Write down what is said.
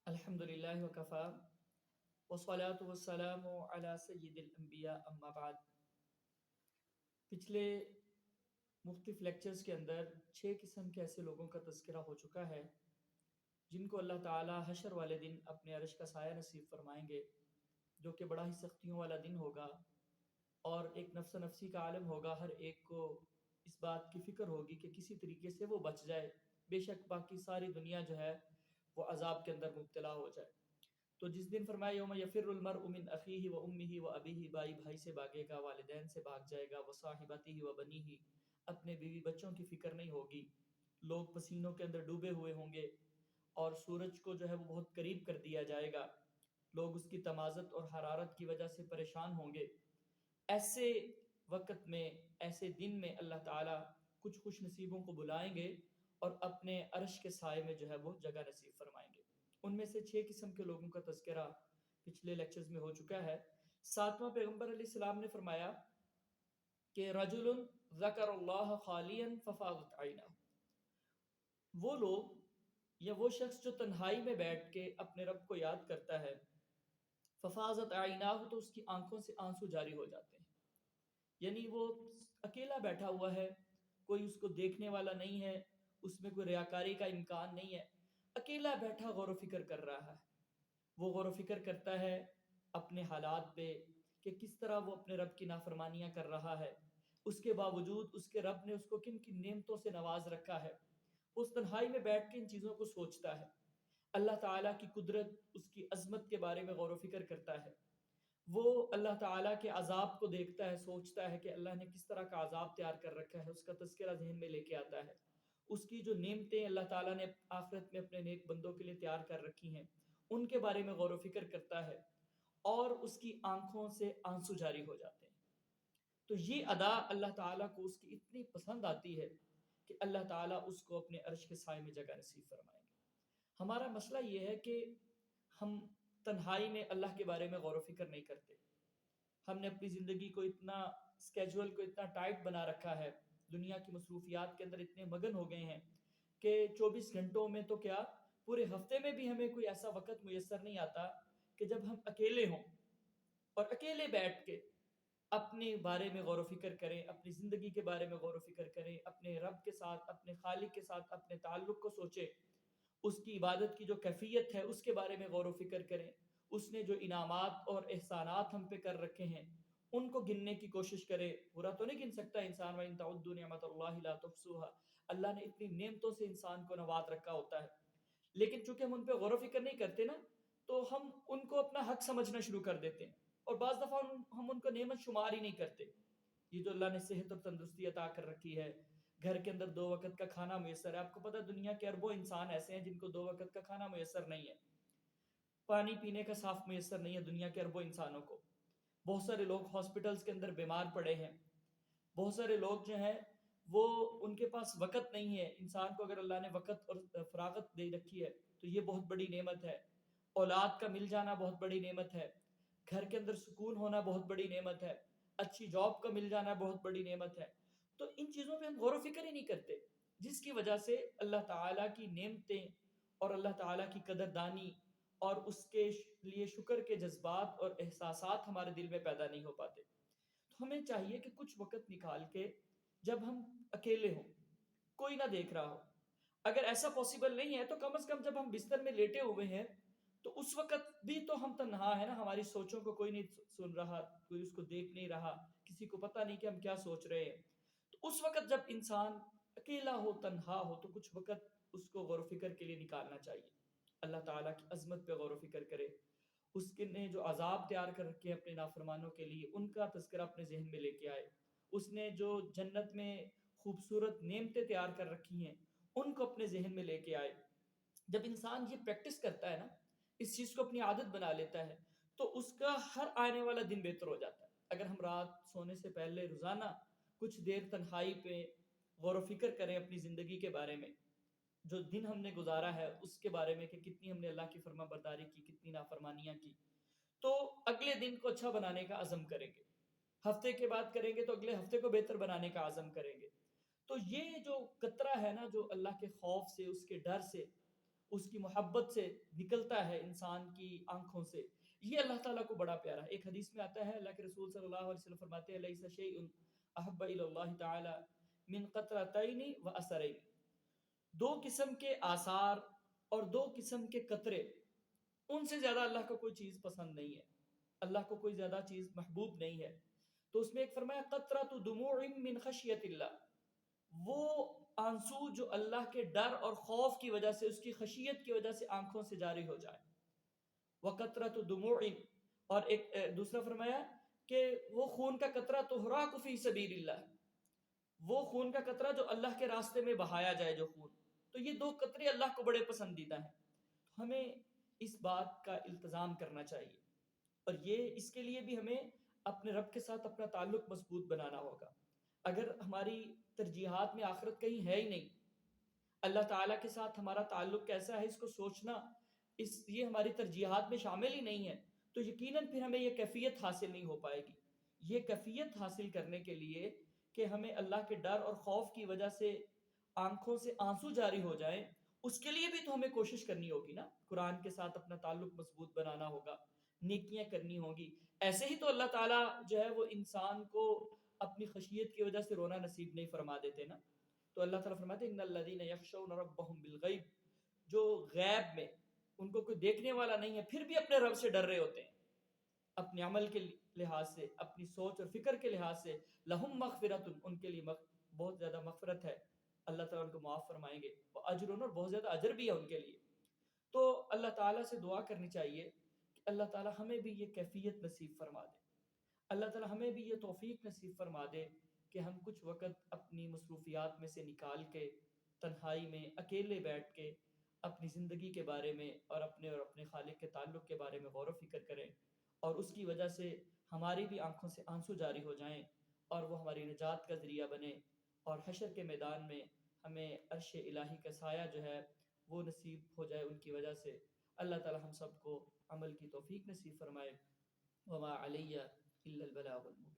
الحمدللہ وکفا والصلاة والسلام علی سید الانبیاء اما بعد۔ پچھلے مختلف لیکچرز کے اندر 6 قسم کے ایسے لوگوں کا تذکرہ ہو چکا ہے جن کو اللہ تعالی حشر والے دن اپنے عرش کا سایہ نصیب فرمائیں گے، جو کہ بڑا ہی سختیوں والا دن ہوگا، اور ایک نفس نفسی کا عالم ہوگا۔ ہر ایک کو اس بات کی فکر ہوگی کہ کسی طریقے سے وہ بچ جائے، بے شک باقی ساری دنیا جو ہے وہ عذاب کے اندر مبتلا ہو جائے۔ تو جس دن فرمایا یوم یفر المرء من اخیہ و امہ و ابیہ، بھائی سے بھاگے گا، والدین سے بھاگ جائے گا، و صاحبتہ و بنیہ، اپنے بیوی بچوں کی فکر نہیں ہوگی، لوگ پسینوں کے اندر ڈوبے ہوئے ہوں گے، اور سورج کو جو ہے وہ بہت قریب کر دیا جائے گا، لوگ اس کی تمازت اور حرارت کی وجہ سے پریشان ہوں گے۔ ایسے وقت میں، ایسے دن میں اللہ تعالیٰ کچھ خوش نصیبوں کو بلائیں گے اور اپنے عرش کے سائے میں جو ہے وہ جگہ نصیب فرمائیں گے۔ ان میں سے 6 قسم کے لوگوں کا تذکرہ پچھلے لیکچرز میں ہو چکا ہے۔ 7واں پیغمبر علیہ السلام نے فرمایا کہ رجل ذکر اللہ خالیا ففاضت عینہ، وہ لوگ یا وہ شخص جو تنہائی میں بیٹھ کے اپنے رب کو یاد کرتا ہے، ففاضت عینہ، تو اس کی آنکھوں سے آنسو جاری ہو جاتے ہیں۔ یعنی وہ اکیلا بیٹھا ہوا ہے، کوئی اس کو دیکھنے والا نہیں ہے، اس میں کوئی ریاکاری کا امکان نہیں ہے، اکیلا بیٹھا غور و فکر کر رہا ہے۔ وہ غور و فکر کرتا ہے اپنے حالات پہ کہ کس طرح وہ اپنے رب کی نافرمانیاں کر رہا ہے، اس کے باوجود اس کے رب نے اس کو کن کن نعمتوں سے نواز رکھا ہے۔ اس تنہائی میں بیٹھ کے ان چیزوں کو سوچتا ہے، اللہ تعالیٰ کی قدرت، اس کی عظمت کے بارے میں غور و فکر کرتا ہے۔ وہ اللہ تعالیٰ کے عذاب کو دیکھتا ہے، سوچتا ہے کہ اللہ نے کس طرح کا عذاب تیار کر رکھا ہے، اس کا تذکرہ ذہن میں لے کے آتا ہے۔ اس کی جو نعمتیں اللہ تعالیٰ نے آخرت میں اپنے نیک بندوں کے لیے تیار کر رکھی ہیں، ان کے بارے میں غور و فکر کرتا ہے، اور اس کی آنکھوں سے آنسو جاری ہو جاتے ہیں۔ تو یہ ادا اللہ تعالیٰ کو اس کی اتنی پسند آتی ہے کہ اللہ تعالیٰ اس کو اپنے عرش کے سائے میں جگہ نصیب فرمائیں گے۔ ہمارا مسئلہ یہ ہے کہ ہم تنہائی میں اللہ کے بارے میں غور و فکر نہیں کرتے۔ ہم نے اپنی زندگی کو اتنا اسکیجول کو اتنا ٹائٹ بنا رکھا ہے، دنیا کی مصروفیات کے اندر اتنے مگن ہو گئے ہیں کہ 24 گھنٹوں میں تو کیا، پورے ہفتے میں بھی ہمیں کوئی ایسا وقت میسر نہیں آتا کہ جب ہم اکیلے ہوں اور اکیلے بیٹھ کے اپنے بارے میں غور و فکر کریں، اپنی زندگی کے بارے میں غور و فکر کریں، اپنے رب کے ساتھ، اپنے خالق کے ساتھ اپنے تعلق کو سوچیں، اس کی عبادت کی جو کیفیت ہے اس کے بارے میں غور و فکر کریں، اس نے جو انعامات اور احسانات ہم پہ کر رکھے ہیں ان کو گننے کی کوشش کرے۔ پورا تو نہیں گن سکتا انسان، وَإِن تَعُدُّوا نِعْمَتَ اللَّهِ لَا تُحْصُوهَا، اللہ نے اتنی نعمتوں سے انسان کو نواز رکھا ہوتا ہے، لیکن چونکہ ہم ان پہ غور و فکر نہیں کرتے نا، تو ہم ان کو اپنا حق سمجھنا شروع کر دیتے ہیں، اور بعض دفعہ ہم ان کو نعمت شمار ہی نہیں کرتے۔ یہ جو اللہ نے صحت اور تندرستی عطا کر رکھی ہے، گھر کے اندر 2 وقت کا کھانا میسر ہے۔ آپ کو پتہ دنیا کے اربوں انسان ایسے ہیں جن کو 2 وقت کا کھانا میسر نہیں ہے، پانی پینے کا صاف میسر نہیں ہے دنیا کے اربوں انسانوں کو۔ بہت سارے لوگ ہاسپٹلز کے اندر بیمار پڑے ہیں، بہت سارے لوگ جو ہیں وہ ان کے پاس وقت نہیں ہے۔ انسان کو اگر اللہ نے وقت اور فراغت دے رکھی ہے تو یہ بہت بڑی نعمت ہے۔ اولاد کا مل جانا بہت بڑی نعمت ہے، گھر کے اندر سکون ہونا بہت بڑی نعمت ہے، اچھی جاب کا مل جانا بہت بڑی نعمت ہے۔ تو ان چیزوں پہ ہم غور و فکر ہی نہیں کرتے، جس کی وجہ سے اللہ تعالیٰ کی نعمتیں اور اللہ تعالیٰ کی قدردانی اور اس کے لیے شکر کے جذبات اور احساسات ہمارے دل میں پیدا نہیں ہو پاتے۔ تو ہمیں چاہیے کہ کچھ وقت نکال کے، جب ہم اکیلے ہوں، کوئی نہ دیکھ رہا ہو، اگر ایسا پاسبل نہیں ہے تو کم از کم جب ہم بستر میں لیٹے ہوئے ہیں تو اس وقت بھی تو ہم تنہا ہے نا، ہماری سوچوں کو کوئی نہیں سن رہا، کوئی اس کو دیکھ نہیں رہا، کسی کو پتہ نہیں کہ ہم کیا سوچ رہے ہیں۔ تو اس وقت جب انسان اکیلا ہو، تنہا ہو، تو کچھ وقت اس کو غور و فکر کے لیے نکالنا چاہیے، اللہ تعالیٰ کی عظمت پہ غور و فکر کرے، اس کے نے جو عذاب تیار کر رکھے اپنے نافرمانوں کے لیے ان کا تذکرہ اپنے ذہن میں لے کے آئے، اس نے جو جنت میں خوبصورت نعمتیں تیار کر رکھی ہیں ان کو اپنے ذہن میں لے کے آئے۔ جب انسان یہ پریکٹس کرتا ہے نا، اس چیز کو اپنی عادت بنا لیتا ہے، تو اس کا ہر آنے والا دن بہتر ہو جاتا ہے۔ اگر ہم رات سونے سے پہلے روزانہ کچھ دیر تنہائی پہ غور و فکر کریں اپنی زندگی کے بارے میں، جو دن ہم نے گزارا ہے اس کے بارے میں کہ کتنی ہم نے اللہ کی فرما برداری کی، کتنی نافرمانیاں کی، تو اگلے دن کو اچھا بنانے کا عزم کریں گے، ہفتے کے بعد کریں گے تو اگلے ہفتے کو بہتر بنانے کا عزم کریں گے۔ تو یہ جو قطرہ ہے نا، جو اللہ کے خوف سے، اس کے ڈر سے، اس کی محبت سے نکلتا ہے انسان کی آنکھوں سے، یہ اللہ تعالیٰ کو بڑا پیارا ہے۔ ایک حدیث میں آتا ہے اللہ کے رسول صلی اللہ علیہ وسلم فرماتے ہیں لیس شیء احب الی اللہ تعالی من قطرتین و اثرین، دو قسم کے آثار اور دو قسم کے قطرے، ان سے زیادہ اللہ کو کوئی چیز پسند نہیں ہے، اللہ کو کوئی زیادہ چیز محبوب نہیں ہے۔ تو اس میں ایک فرمایا قطرۃ دموع من خشیت اللہ، وہ آنسو جو اللہ کے ڈر اور خوف کی وجہ سے، اس کی خشیت کی وجہ سے آنکھوں سے جاری ہو جائے۔ وقطرۃ دموع، اور ایک دوسرا فرمایا کہ وہ خون کا قطرہ تحراق فی سبیل اللہ، وہ خون کا قطرہ جو اللہ کے راستے میں بہایا جائے جو خون، تو یہ دو قطرے اللہ کو بڑے پسندیدہ ہیں۔ تو ہمیں اس بات کا التزام کرنا چاہیے، اور یہ اس کے لیے بھی ہمیں اپنے رب کے ساتھ اپنا تعلق مضبوط بنانا ہوگا۔ اگر ہماری ترجیحات میں آخرت کہیں ہے ہی نہیں، اللہ تعالیٰ کے ساتھ ہمارا تعلق کیسا ہے اس کو سوچنا، یہ ہماری ترجیحات میں شامل ہی نہیں ہے، تو یقیناً پھر ہمیں یہ کیفیت حاصل نہیں ہو پائے گی۔ یہ کیفیت حاصل کرنے کے لیے کہ ہمیں اللہ کے ڈر اور خوف کی وجہ سے آنکھوں سے آنسو جاری ہو جائیں، اس کے لیے بھی تو ہمیں کوشش کرنی ہوگی نا، قرآن کے ساتھ اپنا تعلق مضبوط بنانا ہوگا، نیکیاں کرنی ہوگی۔ ایسے ہی تو اللہ تعالیٰ جو ہے وہ انسان کو اپنی خشیت کی وجہ سے رونا نصیب نہیں فرما دیتے نا۔ تو اللہ تعالیٰ فرماتے ہیں ان الذین یخشون ربهم بالغیب، جو غیب میں ان کو کوئی دیکھنے والا نہیں ہے پھر بھی اپنے رب سے ڈر رہے ہوتے ہیں، اپنے عمل کے لحاظ سے، اپنی سوچ اور فکر کے لحاظ سے، لہم مغفرۃ، ان کے لیے بہت زیادہ مغفرت ہے، اللہ تعالیٰ ان کو معاف فرمائیں گے، اجر، اور بہت زیادہ اجر بھی ہے ان کے لیے۔ تو اللہ تعالیٰ سے دعا کرنی چاہیے کہ اللہ تعالیٰ ہمیں بھی یہ کیفیت نصیب فرما دے، اللہ تعالیٰ ہمیں بھی یہ توفیق نصیب فرما دے کہ ہم کچھ وقت اپنی مصروفیات میں سے نکال کے تنہائی میں اکیلے بیٹھ کے اپنی زندگی کے بارے میں اور اپنے خالق کے تعلق کے بارے میں غور و فکر کریں، اور اس کی وجہ سے ہماری بھی آنکھوں سے آنسو جاری ہو جائیں، اور وہ ہماری نجات کا ذریعہ بنے، اور حشر کے میدان میں ہمیں عرش الہی کا سایہ جو ہے وہ نصیب ہو جائے ان کی وجہ سے۔ اللہ تعالی ہم سب کو عمل کی توفیق نصیب فرمائے۔ وما علیہ الا البلاغ المبین۔